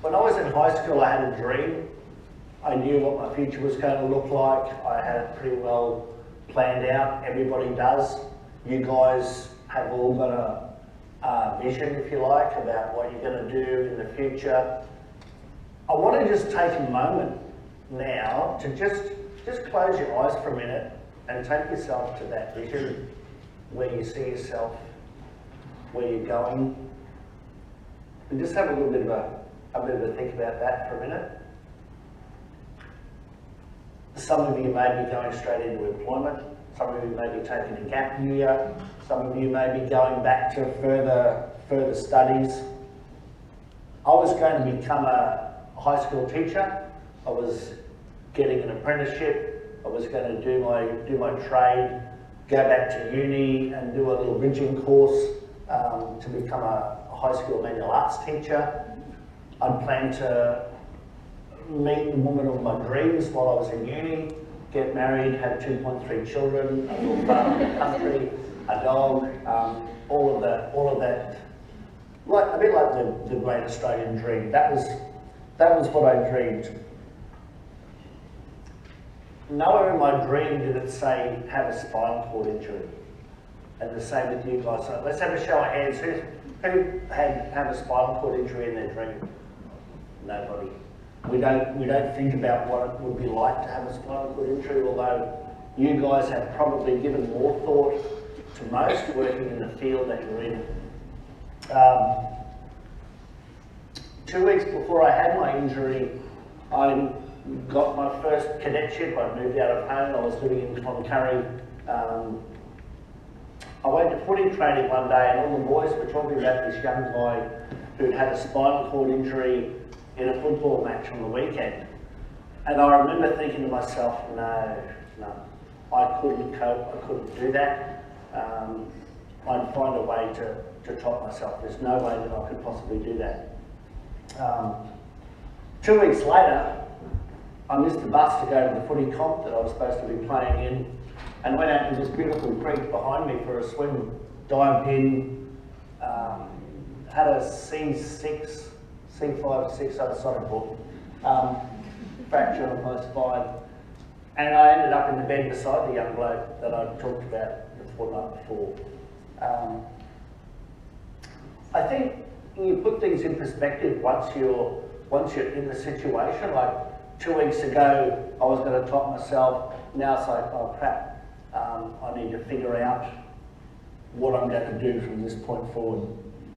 When I was in high school, I had a dream. I knew what my future was going to look like. I had it pretty well planned out. Everybody does. You guys have all got a vision, if you like, about what you're going to do in the future. I want to just take a moment now to just close your eyes for a minute and take yourself to that vision where you see yourself, where you're going, and just have a little bit of a think about that for a minute. Some of you may be going straight into employment. Some of you may be taking a gap year. Some of you may be going back to further studies. I was going to become a high school teacher. I was getting an apprenticeship. I was going to do my trade, go back to uni and do a little bridging course to become a high school manual arts teacher. I'd planned to meet the woman of my dreams while I was in uni, get married, have 2.3 children, a little farm in the country, a dog, all of that, like a bit like the great Australian dream. That was what I dreamed. Nowhere in my dream did it say have a spinal cord injury. And the same with you guys. So let's have a show of hands. Who had a spinal cord injury in their dream? Nobody. We don't think about what it would be like to have a spinal cord injury, although you guys have probably given more thought to most working in the field that you're in. 2 weeks before I had my injury, I got my first cadetship. I moved out of home. I was living in Cloncurry. I went to footy training one day and all the boys were talking about this young guy who'd had a spinal cord injury in a football match on the weekend. And I remember thinking to myself, no, I couldn't cope, I couldn't do that. I'd find a way to top myself. There's no way that I could possibly do that. 2 weeks later, I missed the bus to go to the footy comp that I was supposed to be playing in, and went out to this beautiful creek behind me for a swim, dived in, had a C5, 6 other side of book, fracture on my spine, and I ended up in the bed beside the young bloke that I talked about the fortnight before. I think you put things in perspective once you're in the situation. Like 2 weeks ago, I was going to top myself. Now it's like, oh crap, I need to figure out what I'm going to do from this point forward.